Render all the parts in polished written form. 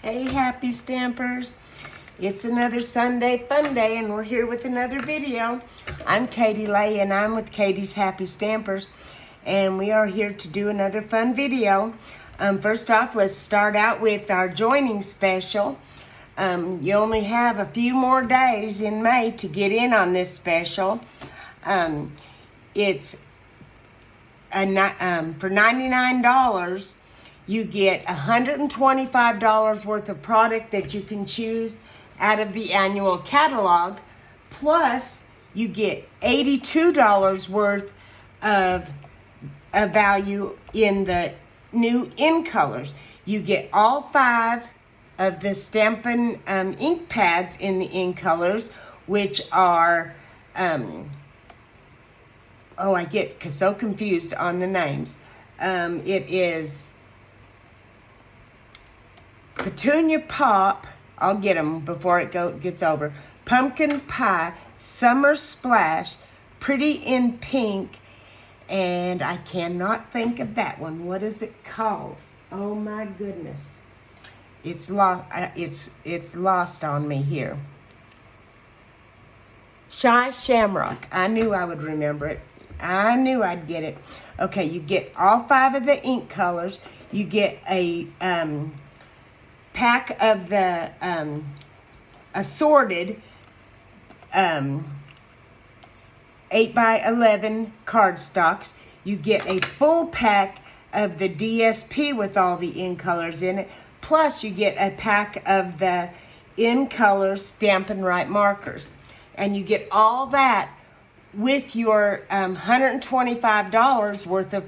Hey, happy stampers. It's another Sunday fun day, and we're here with another video. I'm Katie Lay, and I'm with Katie's Happy Stampers, and we are here to do another fun video. First off, let's start out with our joining special. You only have a few more days in May to get in on this special. It's for $99. You get $125 worth of product that you can choose out of the annual catalog, plus you get $82 worth of value in the new in colors. You get all 5 of the Stampin' ink pads in the in colors, which are, I get so confused on the names. It is Petunia Pop, I'll get them before it gets over. Pumpkin Pie, Summer Splash, Pretty in Pink, and I cannot think of that one. What is it called? Oh my goodness. It's lost on me here. Shy Shamrock. I knew I would remember it. I knew I'd get it. Okay, you get all 5 of the ink colors. You get a pack of the assorted 8x11 cardstocks. You get a full pack of the DSP with all the in colors in it. Plus, you get a pack of the in color Stampin' Right markers. And you get all that with your $125 worth of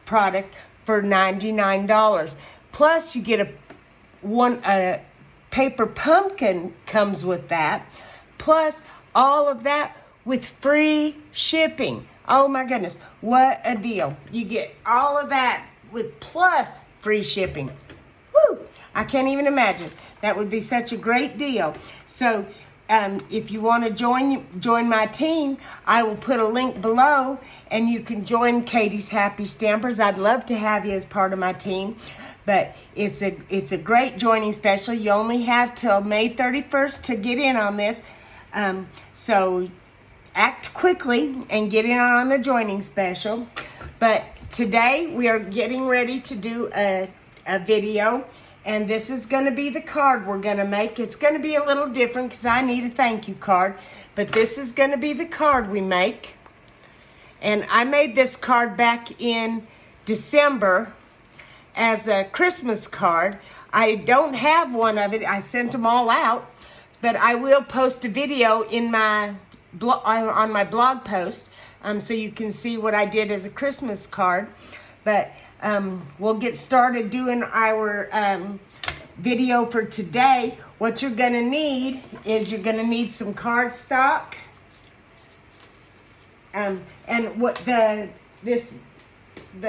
product for $99. Plus, you get a paper pumpkin comes with that, plus all of that with free shipping. Oh my goodness, what a deal. You get all of that with plus free shipping. Woo! I can't even imagine. That would be such a great deal. So if you want to join my team, I will put a link below, and you can join Katie's Happy Stampers. I'd love to have you as part of my team. But it's a great joining special. You only have till May 31st to get in on this. So act quickly and get in on the joining special. But today we are getting ready to do a video. And this is going to be the card we're going to make. It's going to be a little different because I need a thank you card. But this is going to be the card we make. And I made this card back in December as a Christmas card. I don't have one of it. I sent them all out, but I will post a video in my on my blog post, so you can see what I did as a Christmas card. But we'll get started doing our video for today. What you're gonna need is you're gonna need some cardstock, and what the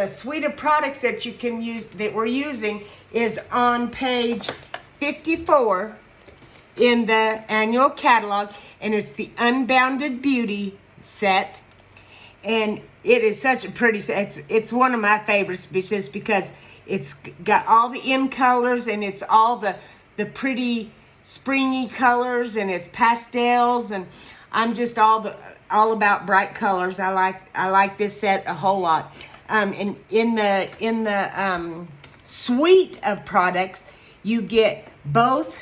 suite of products that you can use, that we're using, is on page 54 in the annual catalog, and it's the Unbounded Beauty set. And it is such a pretty set. It's one of my favorites just because it's got all the in colors, and it's all the pretty springy colors, and it's pastels, and I'm just all about bright colors. I like this set a whole lot. And in the suite of products, you get both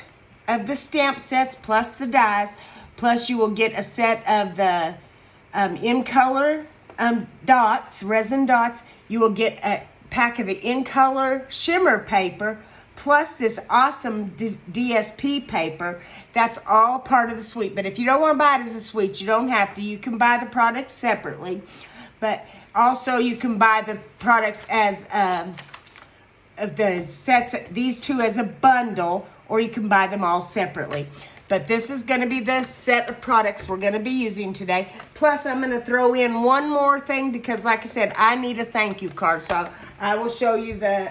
of the stamp sets plus the dies, plus you will get a set of the in color dots, resin dots. You will get a pack of the in color shimmer paper, plus this awesome DSP paper. That's all part of the suite. But if you don't want to buy it as a suite, you don't have to. You can buy the products separately. But also, you can buy the products as the sets, these two as a bundle, or you can buy them all separately. But this is going to be the set of products we're going to be using today. Plus, I'm going to throw in one more thing because, like I said, I need a thank you card. So I will show you the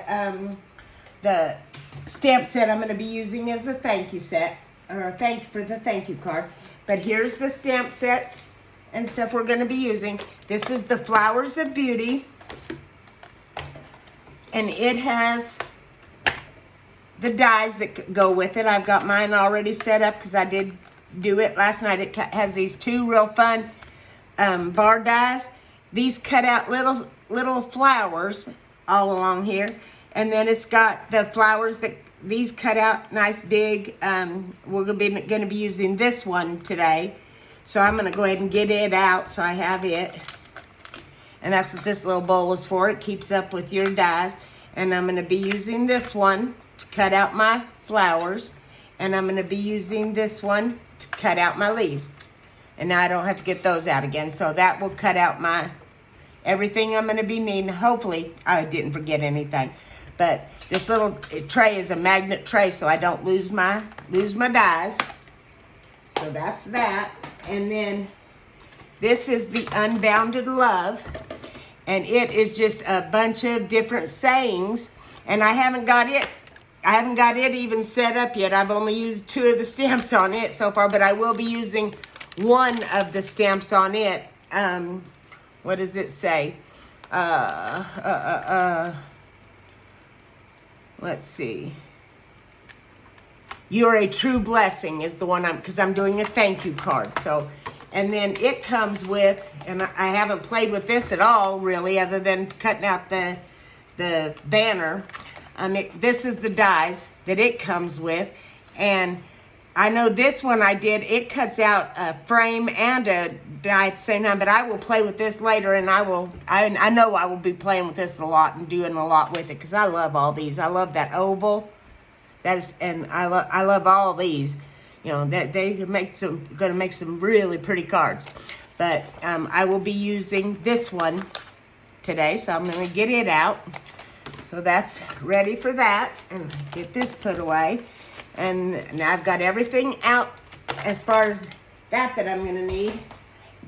stamp set I'm going to be using as a thank you set, or for the thank you card. But here's the stamp sets and stuff we're going to be using. This is the Flowers of Beauty, and it has the dies that go with it. I've got mine already set up because I did do it last night. It has these two real fun bar dies. These cut out little flowers all along here. And then it's got the flowers that these cut out nice big. We're going to be using this one today. So I'm going to go ahead and get it out so I have it. And that's what this little bowl is for. It keeps up with your dies. And I'm going to be using this one to cut out my flowers. And I'm going to be using this one to cut out my leaves. And now I don't have to get those out again. So that will cut out my everything I'm going to be needing. Hopefully I didn't forget anything. But this little tray is a magnet tray so I don't lose my dies. So that's that. And then this is the Unbounded Love. And it is just a bunch of different sayings. And I haven't got it even set up yet. I've only used 2 of the stamps on it so far, but I will be using one of the stamps on it. What does it say? Let's see. You're a true blessing is the one because I'm doing a thank you card. So, and then it comes with, and I haven't played with this at all really, other than cutting out the banner. This is the dies that it comes with, and I know this one I did. It cuts out a frame and a die at the same time, but I will play with this later, and I know I will be playing with this a lot and doing a lot with it because I love all these. I love that oval. And I love all these. You know, that they gonna make some really pretty cards. But I will be using this one today, so I'm gonna get it out. So that's ready for that, and get this put away. And now I've got everything out as far as that I'm gonna need.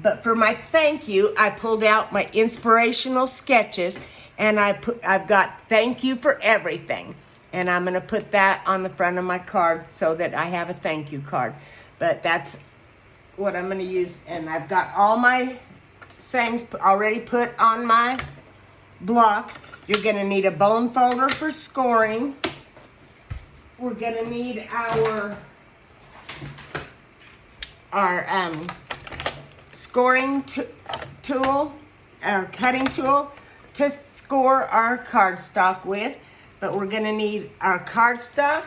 But for my thank you, I pulled out my inspirational sketches, and I've got thank you for everything. And I'm going to put that on the front of my card so that I have a thank you card. But that's what I'm going to use. And I've got all my sayings already put on my blocks. You're going to need a bone folder for scoring. We're going to need our scoring tool, our cutting tool to score our cardstock with. But we're going to need our cardstock,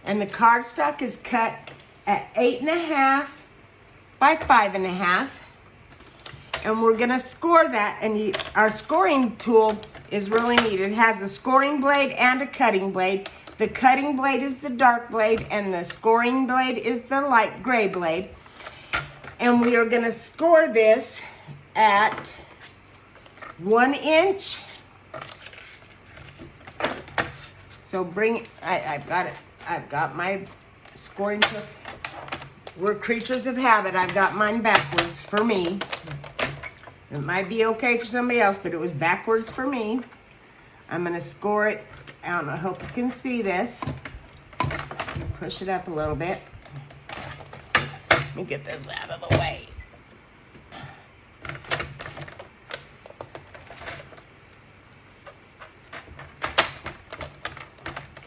and the cardstock is cut at 8.5 by 5.5, and we're going to score that. And our scoring tool is really neat. It has a scoring blade and a cutting blade. The cutting blade is the dark blade, and the scoring blade is the light gray blade. And we are going to score this at 1 inch. So I've got it. I've got my scoring tool. We're creatures of habit. I've got mine backwards for me. It might be okay for somebody else, but it was backwards for me. I'm going to score it. I hope you can see this. Push it up a little bit. Let me get this out of the way.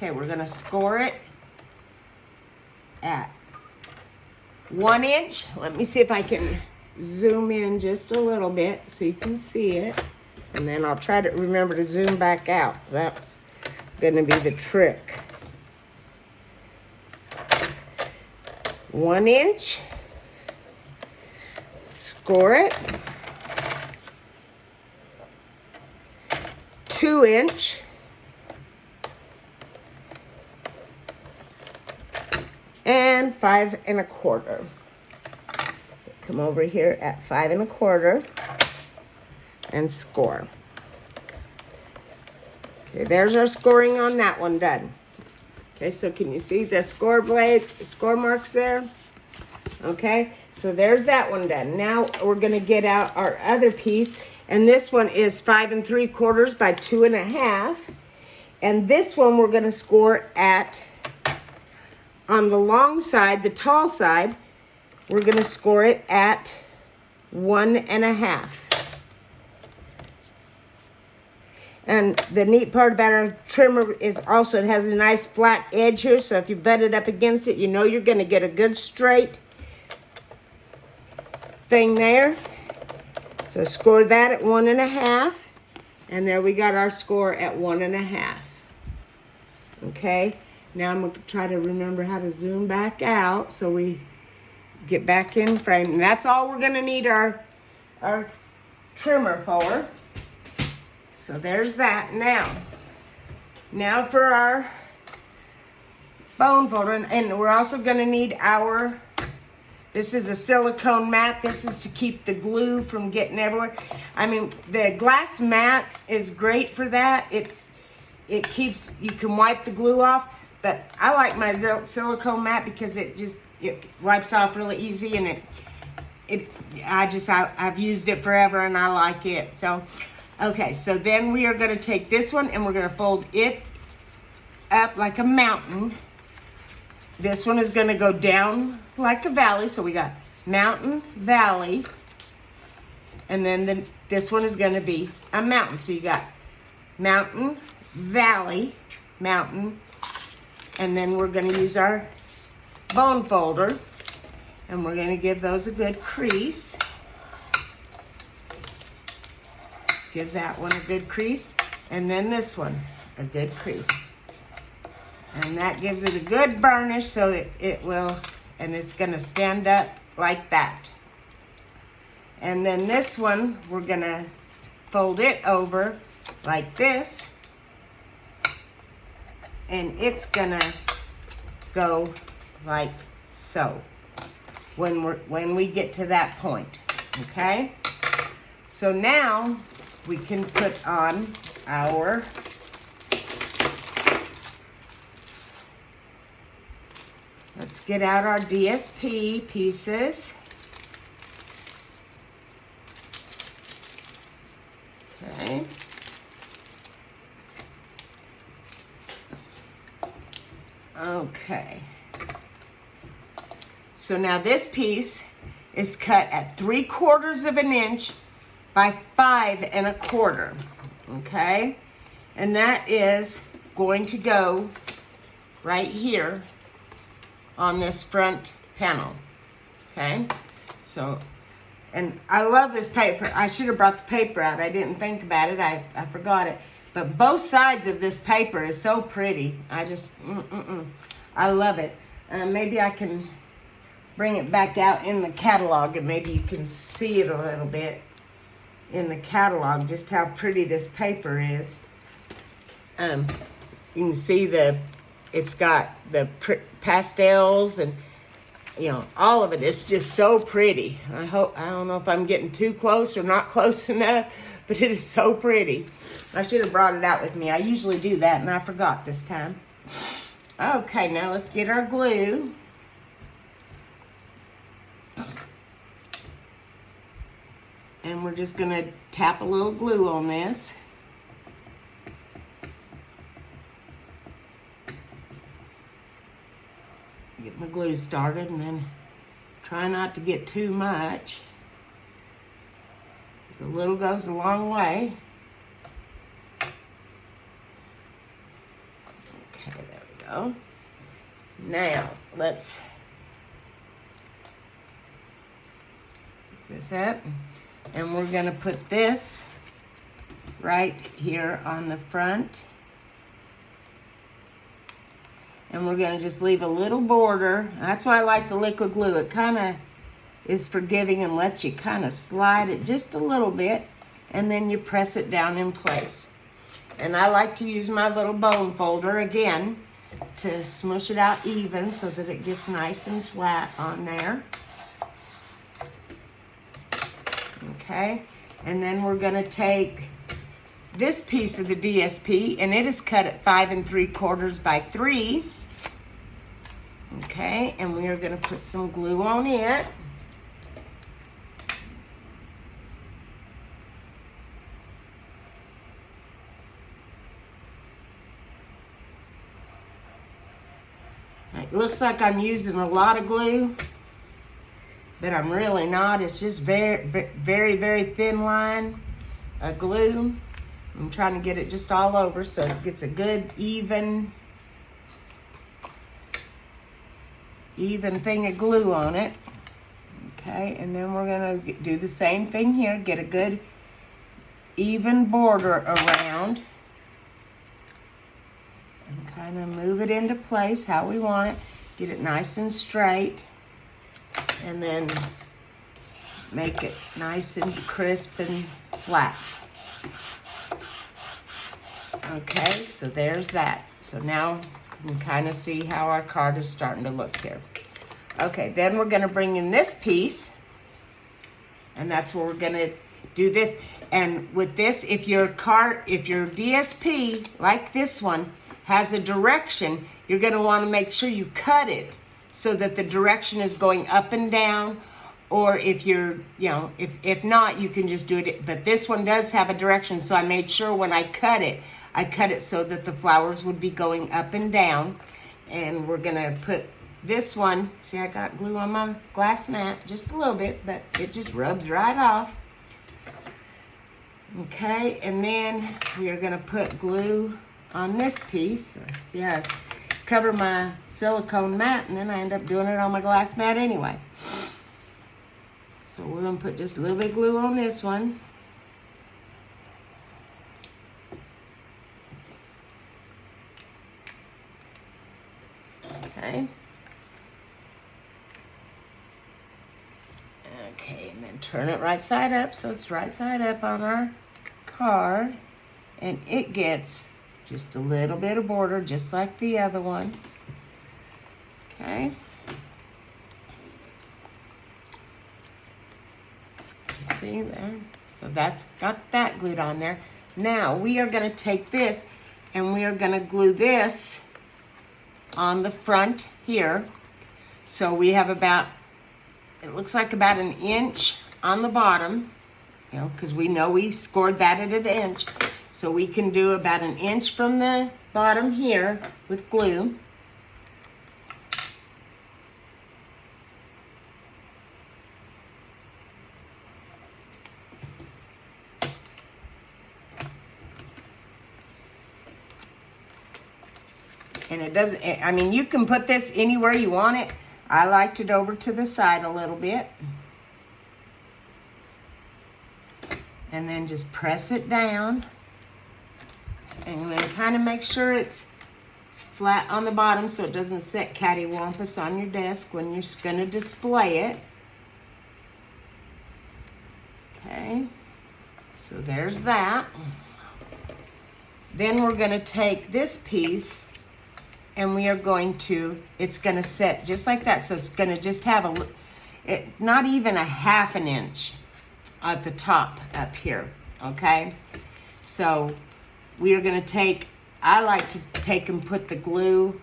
Okay, we're going to score it at 1 inch. Let me see if I can zoom in just a little bit so you can see it. And then I'll try to remember to zoom back out. That's going to be the trick. 1 inch. Score it. 2 inch. And 5 1/4. So come over here at 5 1/4 and score. Okay, there's our scoring on that one done. Okay, so can you see the score marks there? Okay, so there's that one done. Now we're going to get out our other piece, and this one is 5 3/4 by 2 1/2. And this one we're going to score at, on the long side, the tall side, we're going to score it at 1 1/2. And the neat part about our trimmer is also it has a nice flat edge here. So if you butt it up against it, you know you're going to get a good straight thing there. So score that at 1.5. And there we got our score at 1.5. Okay. Now I'm going to try to remember how to zoom back out so we get back in frame. And that's all we're going to need our trimmer for. So there's that. Now for our bone folder. And we're also going to need this is a silicone mat. This is to keep the glue from getting everywhere. I mean, the glass mat is great for that. It keeps, you can wipe the glue off. But I like my silicone mat because it wipes off really easy, and I've used it forever and I like it. So, okay, so then we are going to take this one and we're going to fold it up like a mountain. This one is going to go down like a valley. So we got mountain, valley, and then this one is going to be a mountain. So you got mountain, valley, mountain, and then we're going to use our bone folder, and we're going to give those a good crease. Give that one a good crease, and then this one a good crease. And that gives it a good burnish so that it will, and it's going to stand up like that. And then this one, we're going to fold it over like this. And it's going to go like so when we get to that point. Okay? So now we can put on our let's get out our DSP pieces. Okay. Okay. So now this piece is cut at 3/4 of an inch by 5 1/4. Okay. And that is going to go right here on this front panel. Okay. So, and I love this paper. I should have brought the paper out. I didn't think about it. I forgot it. But both sides of this paper is so pretty. I just, I love it. Maybe I can bring it back out in the catalog and maybe you can see it a little bit in the catalog, just how pretty this paper is. You can see it's got the pastels and, you know, all of it. It's just so pretty. I don't know if I'm getting too close or not close enough, but it is so pretty. I should have brought it out with me. I usually do that, and I forgot this time. Okay, now let's get our glue. And we're just going to tap a little glue on this. Get my glue started, and then try not to get too much. A little goes a long way. Okay, there we go. Now, let's pick this up, and we're going to put this right here on the front. And we're going to just leave a little border. That's why I like the liquid glue. It kind of is forgiving and lets you kind of slide it just a little bit, and then you press it down in place. And I like to use my little bone folder again to smush it out even so that it gets nice and flat on there. Okay, and then we're going to take this piece of the DSP, and it is cut at 5 3/4 by 3. Okay, and we are going to put some glue on it. It looks like I'm using a lot of glue, but I'm really not. It's just very, very, very thin line of glue. I'm trying to get it just all over so it gets a good even thing of glue on it. Okay, and then we're gonna do the same thing here. Get a good even border around. And kind of move it into place how we want it. Get it nice and straight. And then make it nice and crisp and flat. Okay, so there's that. So now you can kind of see how our card is starting to look here. Okay, then we're going to bring in this piece, and that's where we're going to do this. And with this, if your DSP, like this one, has a direction, you're going to want to make sure you cut it so that the direction is going up and down. Or if you're, if not, you can just do it. But this one does have a direction, so I made sure when I cut it so that the flowers would be going up and down. And we're gonna put this one, see I got glue on my glass mat, just a little bit, but it just rubs right off. Okay, and then we are gonna put glue on this piece. See how I cover my silicone mat, and then I end up doing it on my glass mat anyway. So we're going to put just a little bit of glue on this one. Okay. Okay, and then turn it right side up so it's right side up on our card. And it gets just a little bit of border just like the other one. Okay. See there? So that's got that glued on there. Now we are going to take this and we are going to glue this on the front here. So we have about, it looks like about an inch on the bottom, because we know we scored that at an inch. So we can do about an inch from the bottom here with glue. And it doesn't, I mean, you can put this anywhere you want it. I liked it over to the side a little bit. And then just press it down. And then kind of make sure it's flat on the bottom so it doesn't sit cattywampus on your desk when you're going to display it. Okay, so there's that. Then we're going to take this piece and we are going to, it's going to sit just like that. So it's going to just have not even a half an inch at the top up here, okay? So we are going to take, I like to take and put the glue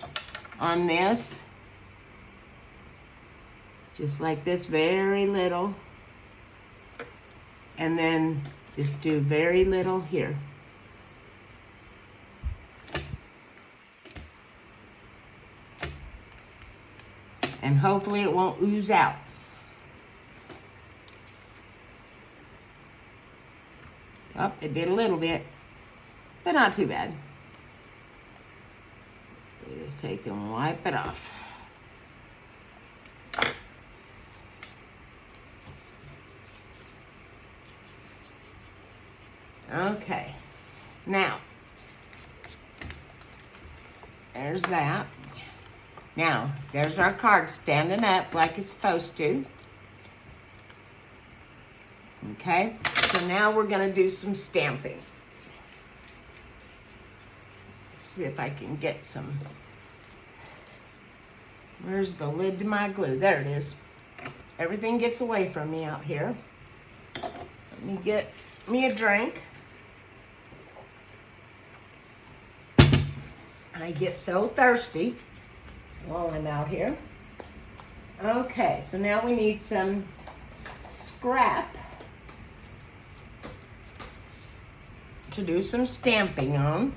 on this, just like this, very little. And then just do very little here. And hopefully it won't ooze out. Oh, it did a little bit, but not too bad. We just take and wipe it off. Okay, now, there's that. Now, there's our card standing up like it's supposed to. Okay, so now we're going to do some stamping. Let's see if I can get some. Where's the lid to my glue? There it is. Everything gets away from me out here. Let me get me a drink. I get so thirsty while I'm out here. Okay, so now we need some scrap to do some stamping on.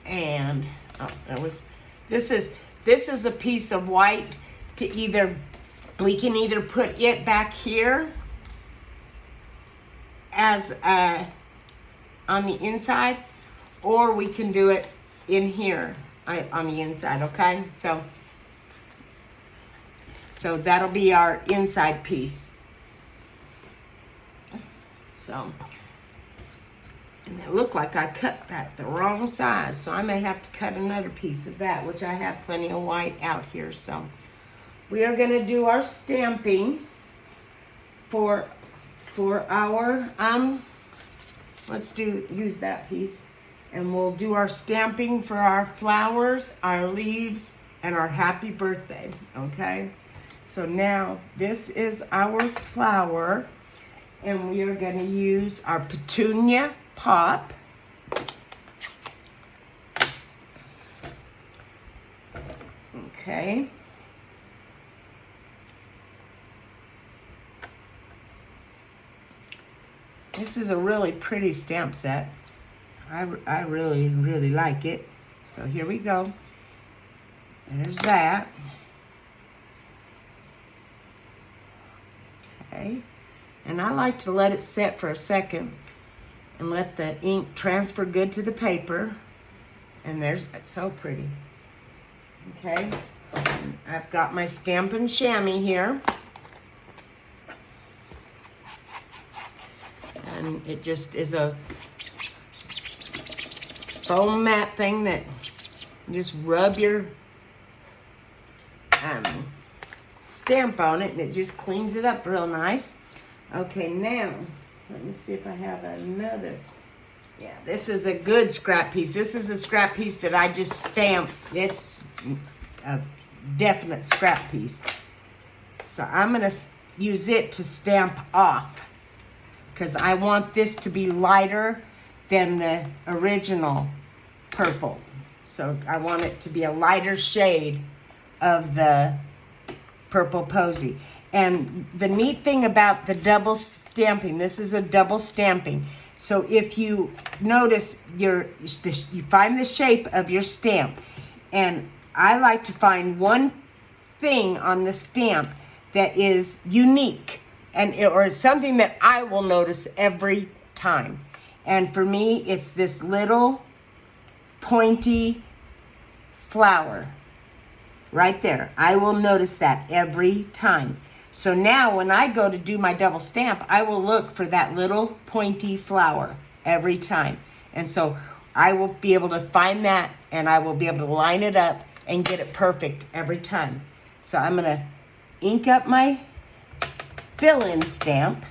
And this is a piece of white to we can either put it back here as on the inside, or we can do it in here on the inside, okay? So that'll be our inside piece. So, and it looked like I cut that the wrong size, so I may have to cut another piece of that, which I have plenty of white out here. So we are gonna do our stamping for our, let's use that piece. And we'll do our stamping for our flowers, our leaves, and our happy birthday, okay? So now this is our flower, and we are gonna use our petunia pop. Okay. This is a really pretty stamp set. I really, really like it. So here we go. There's that. Okay. And I like to let it set for a second and let the ink transfer good to the paper. And it's so pretty. Okay. And I've got my Stampin' Chamois here. And it just is a foam mat thing that you just rub your stamp on it, and it just cleans it up real nice. Okay, now let me see if I have another. Yeah, this is a good scrap piece. This is a scrap piece that I just stamped. It's a definite scrap piece. So I'm gonna use it to stamp off, because I want this to be lighter than the original purple. So I want it to be a lighter shade of the Purple Posy. And the neat thing about the double stamping, this is a double stamping. So if you notice, you find the shape of your stamp. And I like to find one thing on the stamp that is unique, or something that I will notice every time. And for me, it's this little pointy flower right there. I will notice that every time. So now when I go to do my double stamp, I will look for that little pointy flower every time. And so I will be able to find that, and I will be able to line it up and get it perfect every time. So I'm gonna ink up my fill-in stamp.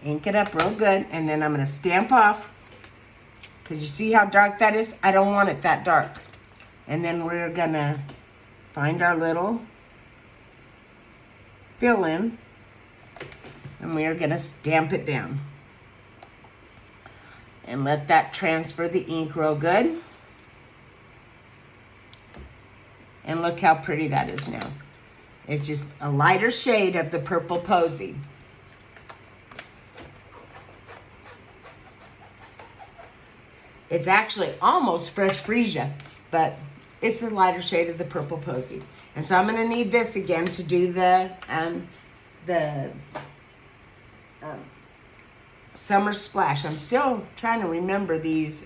Ink it up real good, and then I'm gonna stamp off, because you see how dark that is? I don't want it that dark. And then we're gonna find our little fill-in, and we are gonna stamp it down. And let that transfer the ink real good. And look how pretty that is now. It's just a lighter shade of the Purple Posy. It's actually almost Fresh Freesia, but it's a lighter shade of the Purple Posy. And so I'm going to need this again to do the Summer Splash. I'm still trying to remember these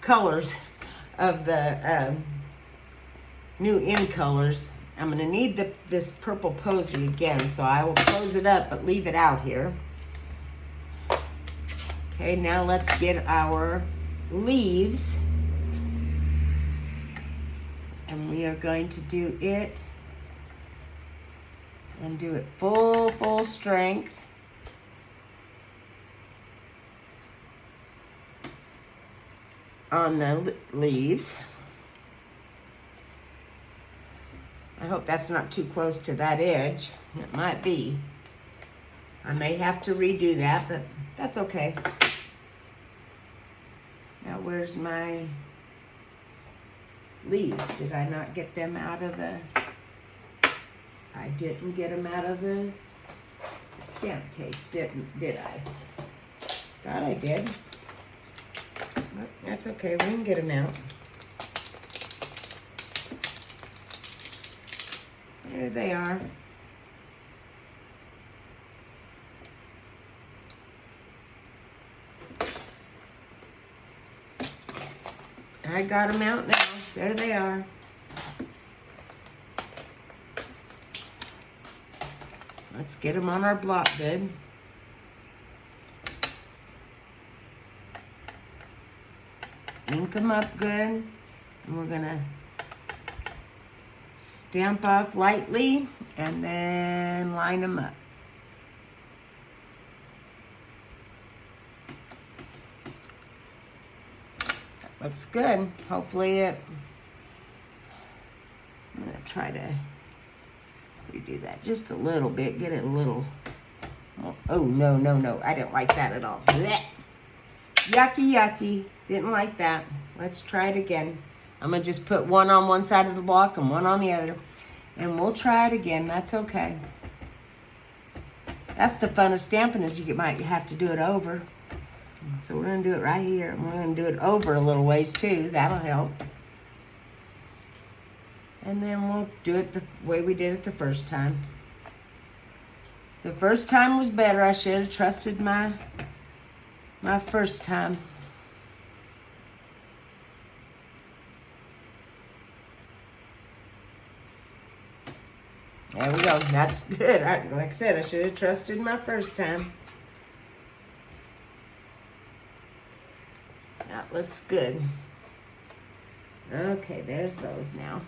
colors of the new in colors. I'm going to need this Purple Posy again, so I will close it up but leave it out here. Okay, now let's get our leaves. And we are going to do it and do it full strength. On the leaves. I hope that's not too close to that edge. It might be. I may have to redo that, but that's okay. Now where's my leaves? Did I not get them out of the... I didn't get them out of the stamp case, did I? Thought I did. But that's okay, we can get them out. There they are. I got them out now. There they are. Let's get them on our block good. Ink them up good. And we're gonna stamp off lightly and then line them up. That looks good. Hopefully I'm gonna try to redo that just a little bit, get it a little, oh, no, I didn't like that at all. Blech. Yucky, yucky, didn't like that. Let's try it again. I'm gonna just put one on one side of the block and one on the other, and we'll try it again, that's okay. That's the fun of stamping, is you might have to do it over. So we're gonna do it right here, and we're gonna do it over a little ways too, that'll help. And then we'll do it the way we did it the first time. The first time was better. I should have trusted my first time. There we go. That's good. Like I said, I should have trusted my first time. That looks good. Okay, there's those now.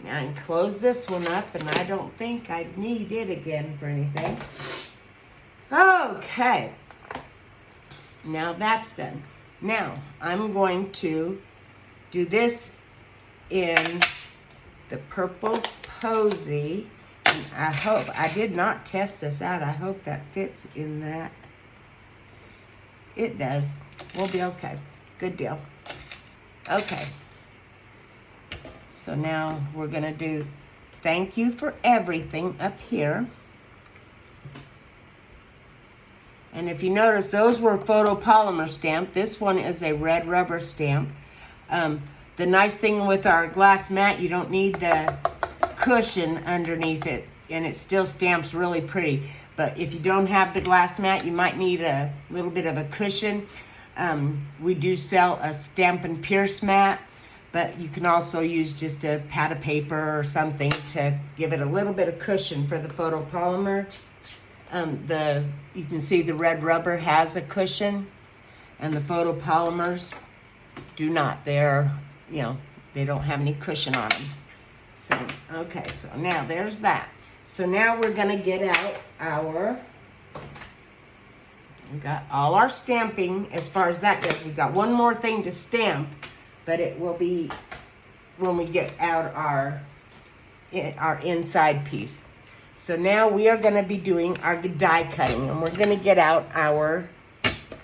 Now I can close this one up, and I don't think I need it again for anything. Okay. Now that's done. Now I'm going to do this in the purple posy. And I hope, I did not test this out. I hope that fits in that. It does. We'll be okay. Good deal. Okay. So now we're gonna do thank you for everything up here. And if you notice, those were photopolymer stamped. This one is a red rubber stamp. The nice thing with our glass mat, you don't need the cushion underneath it, and it still stamps really pretty. But if you don't have the glass mat, you might need a little bit of a cushion. We do sell a Stampin' Pierce mat, but you can also use just a pad of paper or something to give it a little bit of cushion for the photopolymer. You can see the red rubber has a cushion, and the photopolymers do not. They're, they don't have any cushion on them. So, okay, so now there's that. So now we're gonna get out we got all our stamping as far as that goes. We've got one more thing to stamp, but it will be when we get out our inside piece. So now we are gonna be doing our die cutting, and we're gonna get out our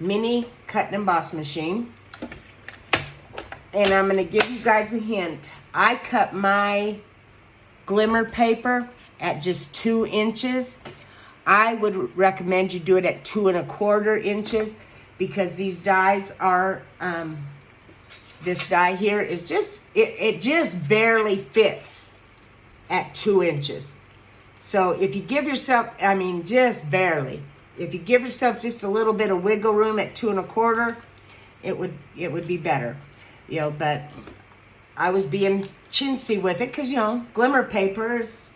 mini cut and emboss machine. And I'm gonna give you guys a hint. I cut my glimmer paper at just 2 inches. I would recommend you do it at 2 1/4 inches, because these dies are, this die here is just, it just barely fits at 2 inches. So if you give yourself, just barely, if you give yourself just a little bit of wiggle room at 2 1/4, it would be better. But I was being chintzy with it, because, glimmer paper is,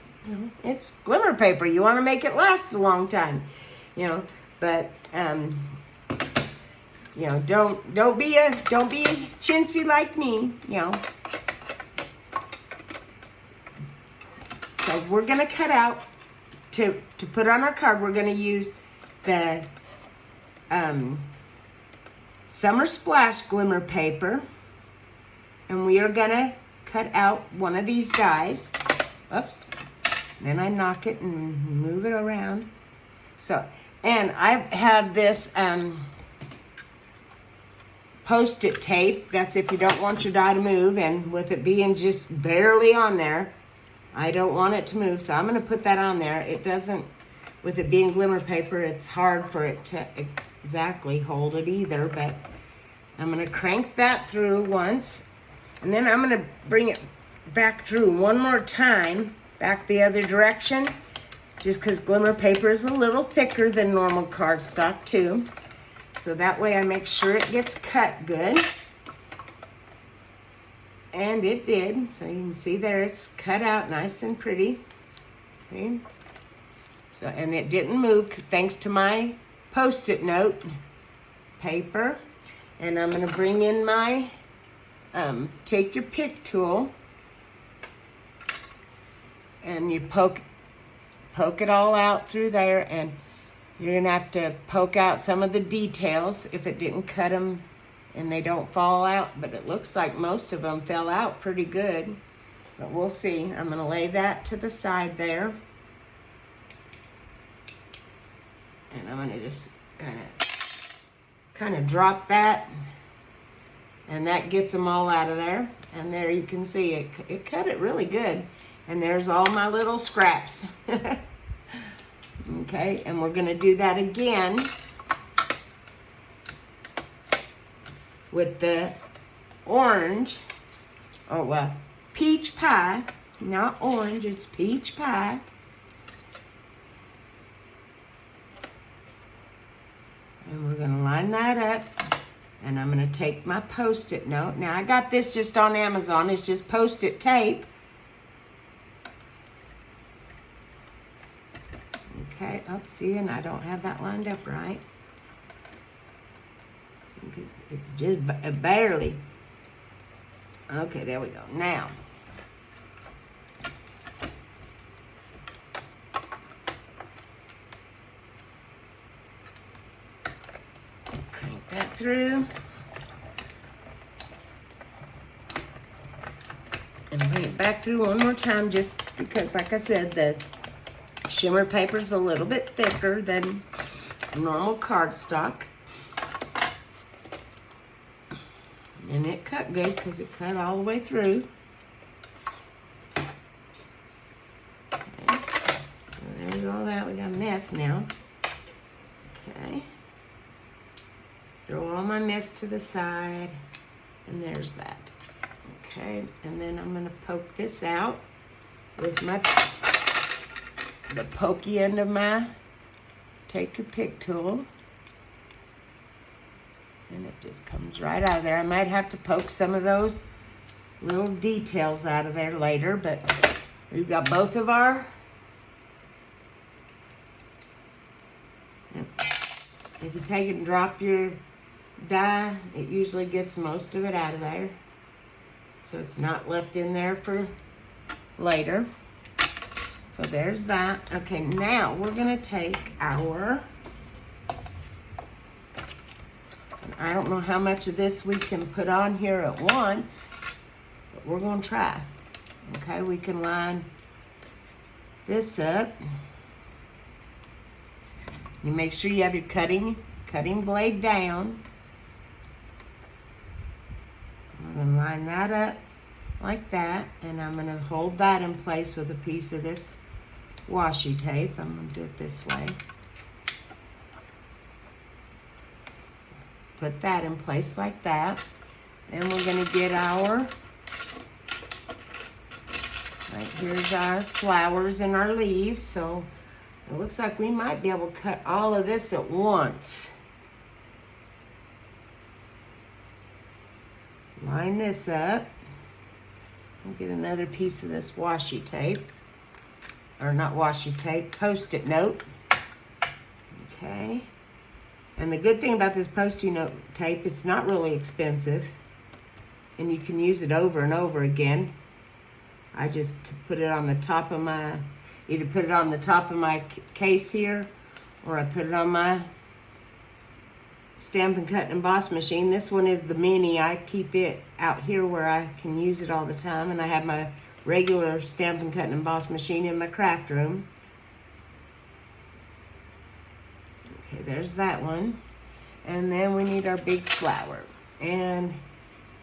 it's glimmer paper. You want to make it last a long time, but, don't be chintzy like me, So we're going to cut out, to put on our card, we're going to use the Summer Splash glimmer paper. And we are going to cut out one of these dies. Oops. Then I knock it and move it around. So, and I have this Post-it tape. That's if you don't want your die to move. And with it being just barely on there, I don't want it to move. So I'm going to put that on there. It doesn't, with it being glimmer paper, it's hard for it to exactly hold it either. But I'm going to crank that through once. And then I'm going to bring it back through one more time, back the other direction, just because glimmer paper is a little thicker than normal cardstock too. So that way I make sure it gets cut good. And it did. So you can see there it's cut out nice and pretty. Okay. So, and it didn't move thanks to my Post-it note paper. And I'm going to bring in my take your pick tool, and you poke it all out through there, and you're going to have to poke out some of the details if it didn't cut them and they don't fall out, but it looks like most of them fell out pretty good, but we'll see. I'm going to lay that to the side there, and I'm going to just kind of drop that, and that gets them all out of there. And there you can see it cut it really good, and there's all my little scraps. Okay, and we're going to do that again with the orange, or well, peach pie, not orange, it's peach pie. And we're going to line that up, and I'm going to take my Post-it note. Now, I got this just on Amazon. It's just Post-it tape. Okay, see, and I don't have that lined up right. It's just barely. Okay, there we go. Now, crank that through. And bring it back through one more time, just because, like I said, the shimmer paper is a little bit thicker than normal cardstock. And it cut good because it cut all the way through. Okay. So there's all that. We got a mess now. Okay. Throw all my mess to the side. And there's that. Okay. And then I'm going to poke this out with the pokey end of my take your pick tool. And it just comes right out of there. I might have to poke some of those little details out of there later, but we've got both of our, if you take it and drop your die, it usually gets most of it out of there, so it's not left in there for later. So there's that. Okay, now we're going to take our, I don't know how much of this we can put on here at once, but we're going to try. Okay, we can line this up. You make sure you have your cutting blade down. I'm going to line that up like that, and I'm going to hold that in place with a piece of this washi tape. I'm going to do it this way. Put that in place like that. Then we're going to get our, right here's our flowers and our leaves. So it looks like we might be able to cut all of this at once. Line this up. We'll get another piece of this washi tape. Or not washi tape, Post-it note. Okay. And the good thing about this Post-it note tape, it's not really expensive. And you can use it over and over again. I just put it on the top of my, either put it on the top of my case here, or I put it on my Stampin' Cut and Emboss machine. This one is the mini. I keep it out here where I can use it all the time. And I have my regular Stampin' Cut and Emboss machine in my craft room. Okay, there's that one. And then we need our big flower. And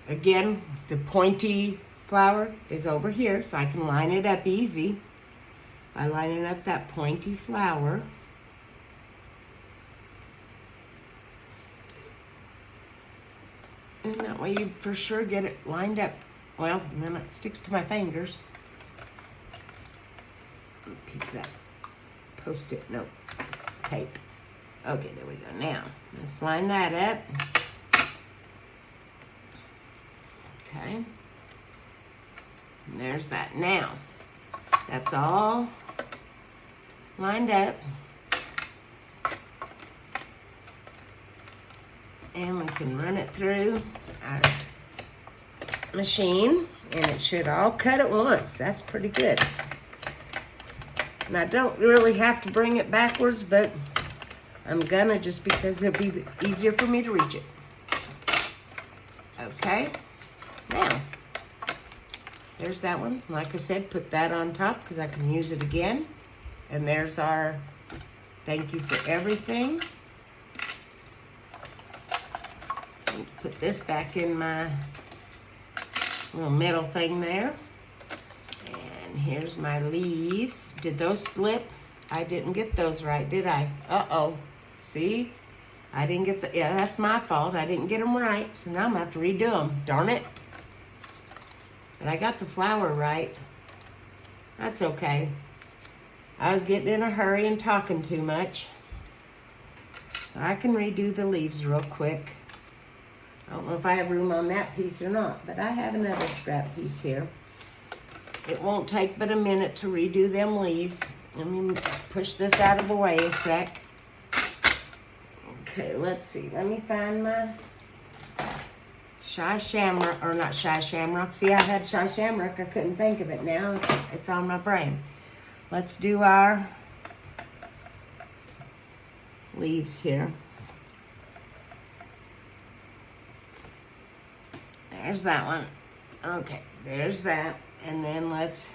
again, the pointy flower is over here, so I can line it up easy by lining up that pointy flower. And that way you for sure get it lined up. Well, and then it sticks to my fingers. A piece of that Post-it note tape. Okay, there we go. Now, let's line that up. Okay. And there's that. Now, that's all lined up. And we can run it through our machine, and it should all cut at once. That's pretty good. And I don't really have to bring it backwards, but I'm gonna, just because it'll be easier for me to reach it. Okay, now, there's that one. Like I said, put that on top because I can use it again. And there's our thank you for everything. Put this back in my little metal thing there. And here's my leaves. Did those slip? I didn't get those right, did I? Uh-oh. See? I didn't get the... Yeah, that's my fault. I didn't get them right. So now I'm going to have to redo them. Darn it. But I got the flower right. That's okay. I was getting in a hurry and talking too much. So I can redo the leaves real quick. I don't know if I have room on that piece or not, but I have another scrap piece here. It won't take but a minute to redo them leaves. Let me push this out of the way a sec. Okay, let's see. Let me find my Shy Shamrock, or not Shy Shamrock. See, I had Shy Shamrock. I couldn't think of it now. It's on my brain. Let's do our leaves here. There's that one. Okay, there's that. And then let's...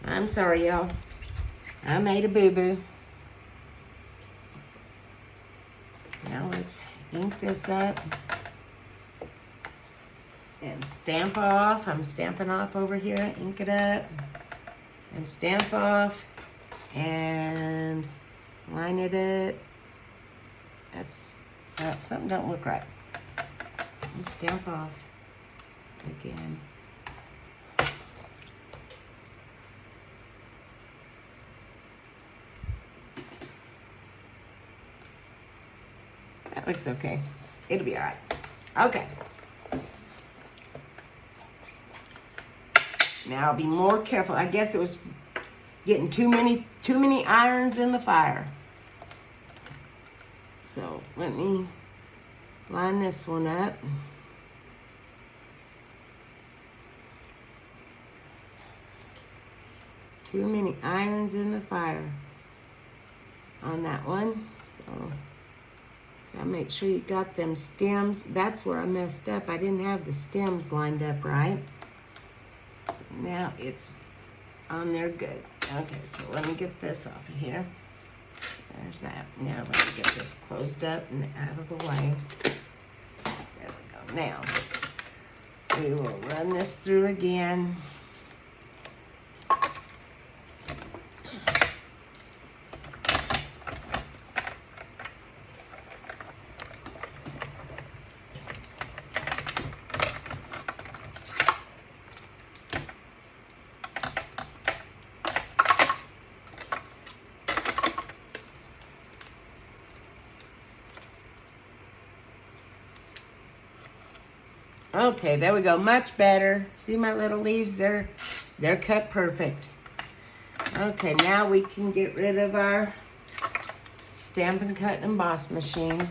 I'm sorry, y'all. I made a boo-boo. Now let's ink this up. And stamp off. I'm stamping off over here. Ink it up. And stamp off. And line it up. That's something don't look right. And stamp off again. That looks okay. It'll be all right. Okay. Now I'll be more careful. I guess it was getting too many irons in the fire. So let me line this one up. Too many irons in the fire on that one. So gotta make sure you got them stems. That's where I messed up. I didn't have the stems lined up right. So now it's on there good. Okay, so let me get this off of here. There's that. Now let me get this closed up and out of the way. There we go. Now, we will run this through again. Okay, there we go. Much better. See my little leaves? They're cut perfect. Okay, now we can get rid of our Stampin' Cut and Emboss machine.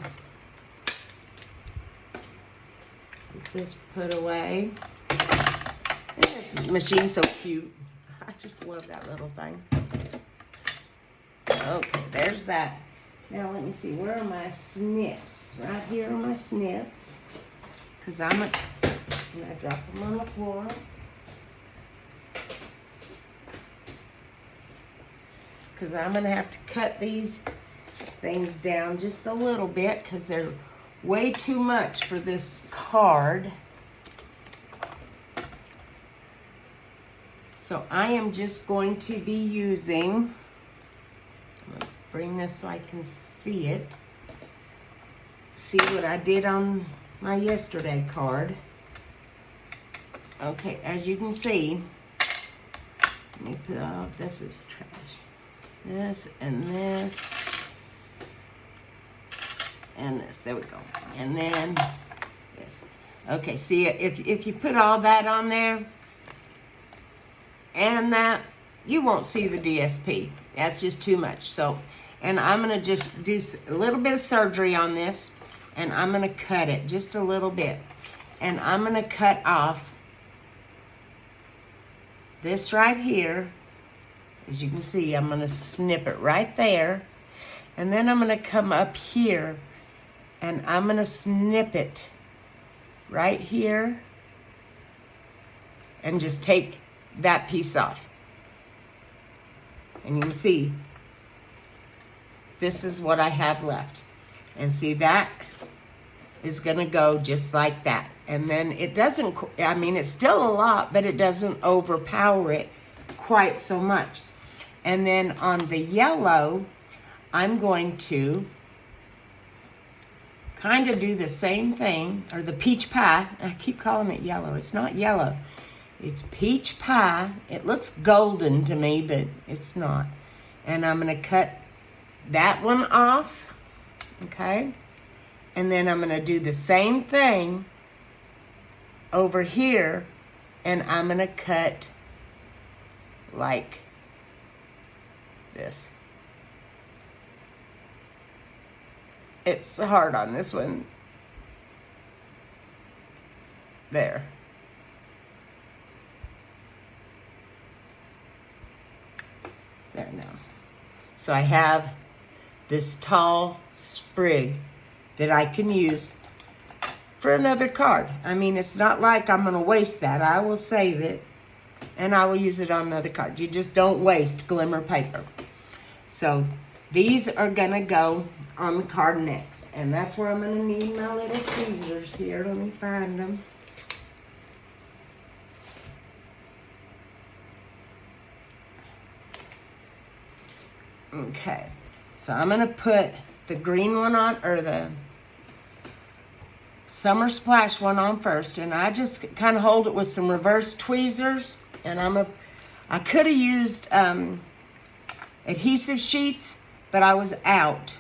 Get this put away. This machine's so cute. I just love that little thing. Okay, there's that. Now let me see. Where are my snips? Right here are my snips. Because I'm going to drop them on the floor. Because I'm going to have to cut these things down just a little bit because they're way too much for this card. So I am just going to be using, I'm going to bring this so I can see it. See what I did on my yesterday card. Okay, as you can see, let me put off, this is trash. This and this. and this. There we go. And then this. Okay, see, if you put all that on there and that, you won't see the DSP. That's just too much. So, and I'm going to just do a little bit of surgery on this, and I'm going to cut it just a little bit. And I'm going to cut off this right here. As you can see, I'm going to snip it right there. And then I'm going to come up here, and I'm going to snip it right here and just take that piece off. And you can see, this is what I have left. And see, that is going to go just like that. And then it doesn't, I mean, it's still a lot, but it doesn't overpower it quite so much. And then on the yellow, I'm going to kind of do the same thing, or the peach pie. I keep calling it yellow. It's not yellow. It's peach pie. It looks golden to me, but it's not. And I'm going to cut that one off, okay? And then I'm going to do the same thing over here, and I'm going to cut like this. It's hard on this one. There. There now. So I have this tall sprig that I can use for another card. I mean, it's not like I'm going to waste that. I will save it, and I will use it on another card. You just don't waste glimmer paper. So these are going to go on the card next. And that's where I'm going to need my little tweezers here. Let me find them. Okay, so I'm going to put the green one on, or the Summer Splash one on first, and I just kind of hold it with some reverse tweezers, and I could have used adhesive sheets, but I was out,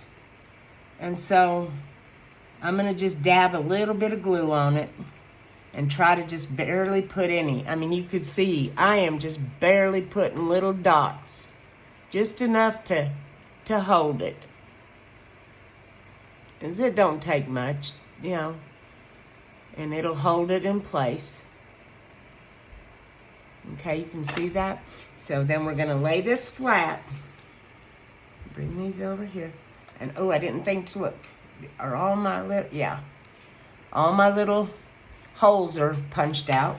and so I'm going to just dab a little bit of glue on it and try to just barely put any. I mean, you could see I am just barely putting little dots. Just enough to hold it. As it don't take much, you know, and it'll hold it in place. Okay, you can see that? So then we're gonna lay this flat. Bring these over here. And oh, I didn't think to look. Are all my little, yeah. All my little holes are punched out.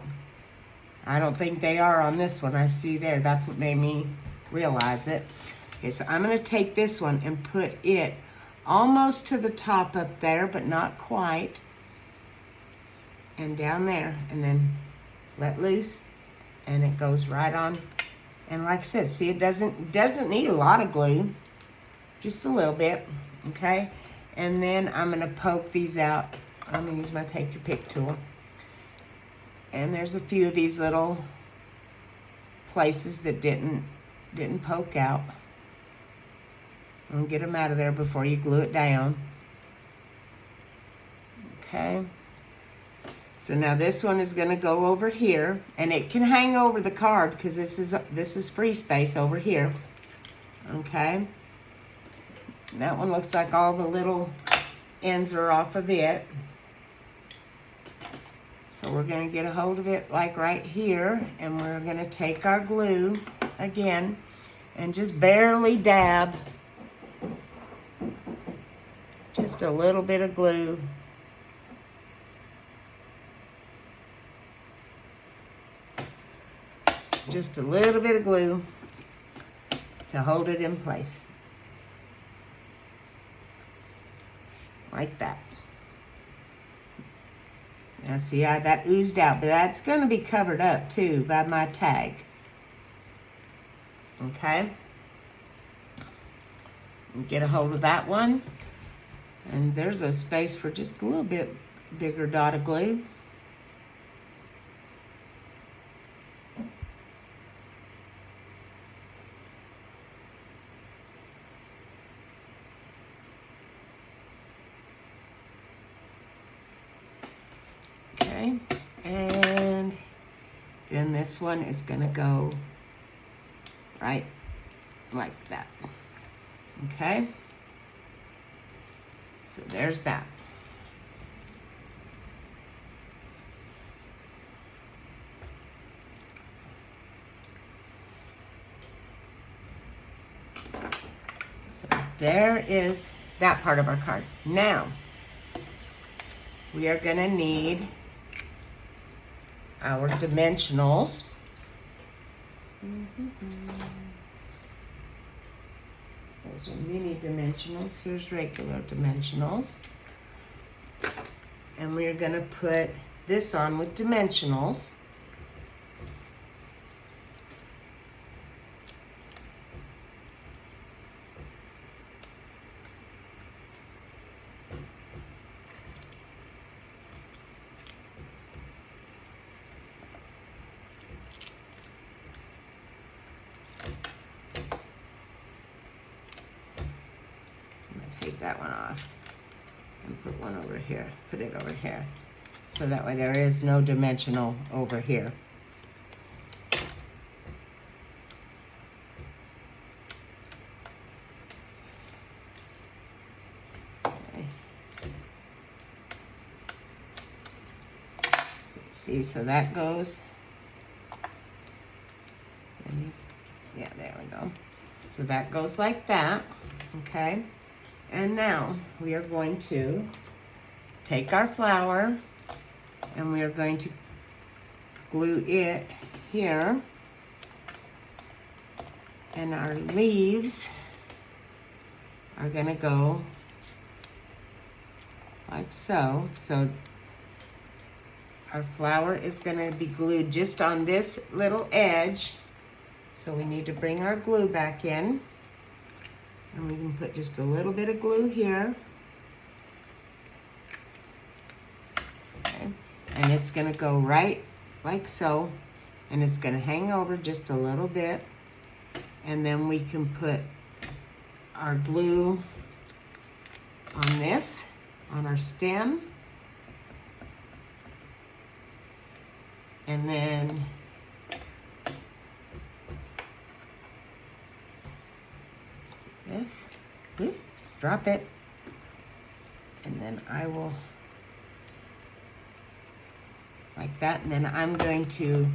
I don't think they are on this one. I see there, that's what made me realize it. Okay, so I'm going to take this one and put it almost to the top up there, but not quite. And down there, and then let loose, and it goes right on. And like I said, see, it doesn't need a lot of glue, just a little bit, okay? And then I'm going to poke these out. I'm going to use my Take Your Pick tool. And there's a few of these little places that didn't poke out. And get them out of there before you glue it down. Okay. So now this one is going to go over here, and it can hang over the card because this is free space over here. Okay. And that one looks like all the little ends are off of it. So we're going to get a hold of it like right here, and we're going to take our glue again and just barely dab just a little bit of glue. Just a little bit of glue to hold it in place. Like that. Now see how that oozed out, but that's going to be covered up too by my tag. Okay. Get a hold of that one. And there's a space for just a little bit bigger dot of glue. Okay, and then this one is gonna go right like that. Okay, so there's that. So there is that part of our card. Now, we are gonna need our dimensionals. Those are mini dimensionals. Here's regular dimensionals. And we're gonna put this on with dimensionals. Take that one off and put one over here, put it over here. So that way there is no dimensional over here. Okay. Let's see, so that goes, yeah, there we go. So that goes like that, okay? And now we are going to take our flower and we are going to glue it here. And our leaves are gonna go like so. So our flower is gonna be glued just on this little edge. So we need to bring our glue back in. And we can put just a little bit of glue here. Okay. And it's gonna go right like so. And it's gonna hang over just a little bit. And then we can put our glue on this, on our stem. And then this, oops, drop it, and then I will, like that, and then I'm going to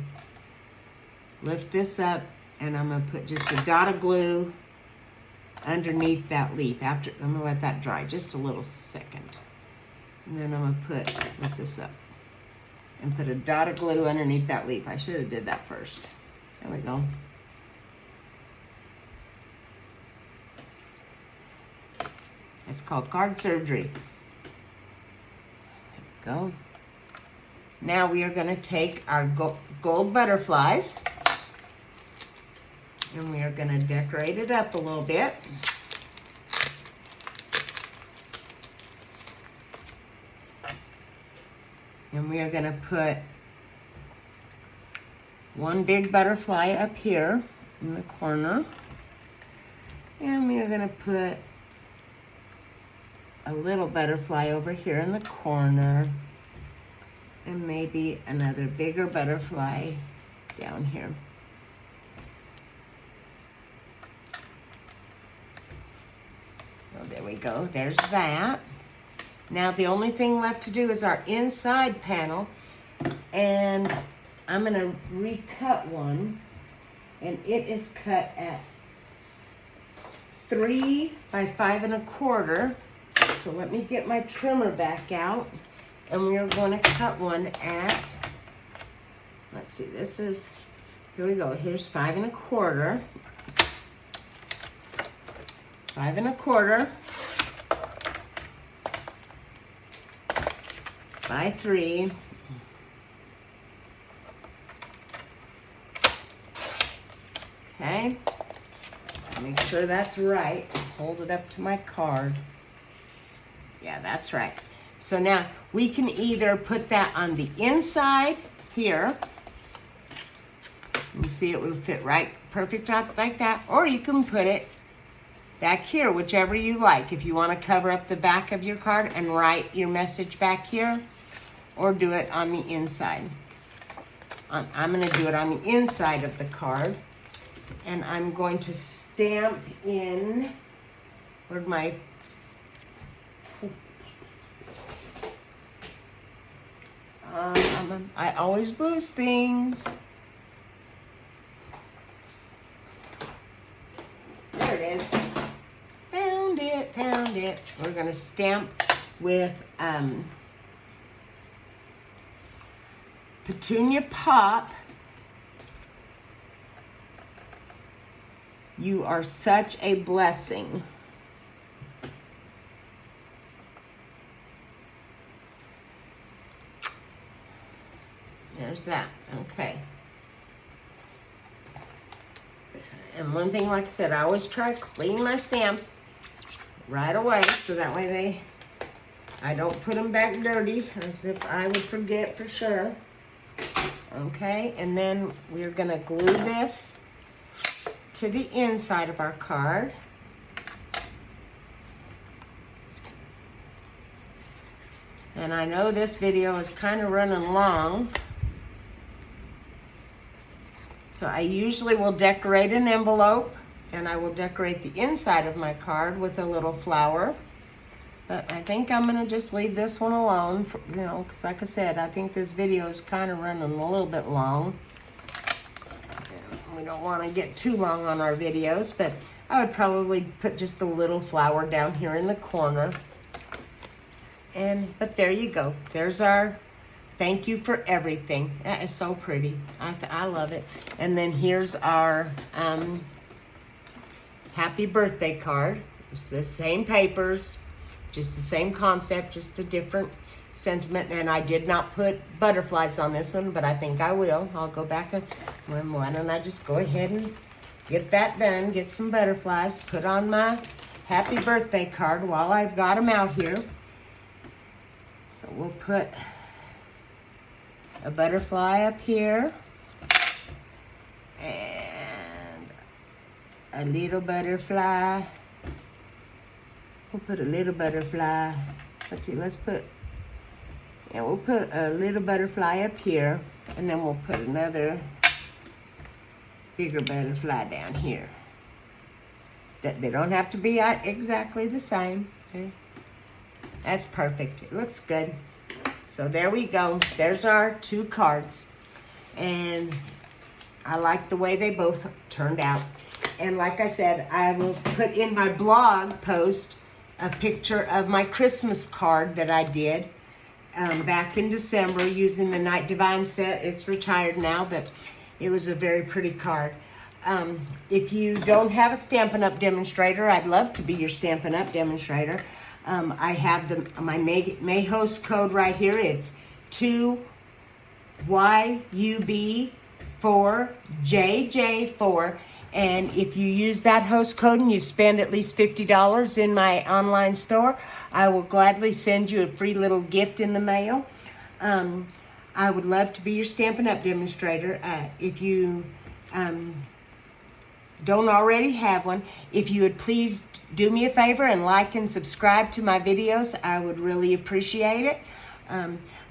lift this up, and I'm going to put just a dot of glue underneath that leaf. I'm going to let that dry just a little second, and then I'm going to lift this up, and put a dot of glue underneath that leaf. I should have did that first. There we go. It's called card surgery. There we go. Now we are going to take our gold butterflies and we are going to decorate it up a little bit. And we are going to put one big butterfly up here in the corner. And we are going to put a little butterfly over here in the corner, and maybe another bigger butterfly down here. So there we go, there's that. Now the only thing left to do is our inside panel, and I'm gonna recut one, and it is cut at 3 by 5 1/4. So let me get my trimmer back out, and we are going to cut one at, let's see, this is, here we go, here's 5 1/4, 5 1/4 by 3. Okay, make sure that's right. Hold it up to my card. Yeah, that's right. So now we can either put that on the inside here. You see it will fit right perfect out like that. Or you can put it back here, whichever you like. If you want to cover up the back of your card and write your message back here. or do it on the inside. I'm going to do it on the inside of the card. And I'm going to stamp in, where'd my, I always lose things. There it is. Found it, found it. We're going to stamp with Petunia Pop. You are such a blessing. There's that. Okay. And one thing, like I said, I always try to clean my stamps right away, so that way I don't put them back dirty, as if I would forget for sure. Okay, and then we're gonna glue this to the inside of our card. And I know this video is kind of running long, so I usually will decorate an envelope, and I will decorate the inside of my card with a little flower. But I think I'm gonna just leave this one alone, for, you know, because like I said, I think this video is kind of running a little bit long. We don't want to get too long on our videos, but I would probably put just a little flower down here in the corner. But there you go. There's our thank you for everything. That is so pretty. I love it. And then here's our happy birthday card. It's the same papers, just the same concept, just a different sentiment. And I did not put butterflies on this one, but I think I will. I'll go back and why don't I just go ahead and get that done, get some butterflies, put on my happy birthday card while I've got them out here. So we'll put a butterfly up here and a little butterfly. We'll put a little butterfly. Let's see, we'll put a little butterfly up here, and then we'll put another bigger butterfly down here. They don't have to be exactly the same. Okay? That's perfect. It looks good. So there we go. There's our two cards. And I like the way they both turned out. And like I said, I will put in my blog post a picture of my Christmas card that I did back in December using the Night Divine set. It's retired now, but it was a very pretty card. If you don't have a Stampin' Up! Demonstrator, I'd love to be your Stampin' Up! Demonstrator. I have my May host code right here. It's 2YUB4JJ4. And if you use that host code and you spend at least $50 in my online store, I will gladly send you a free little gift in the mail. I would love to be your Stampin' Up! Demonstrator. If you don't already have one, if you would please do me a favor and like and subscribe to my videos, I would really appreciate it.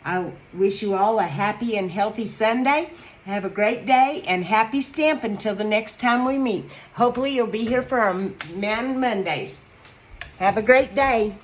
I wish you all a happy and healthy Sunday. Have a great day and happy stamping until the next time we meet. Hopefully you'll be here for our Man Mondays. Have a great day.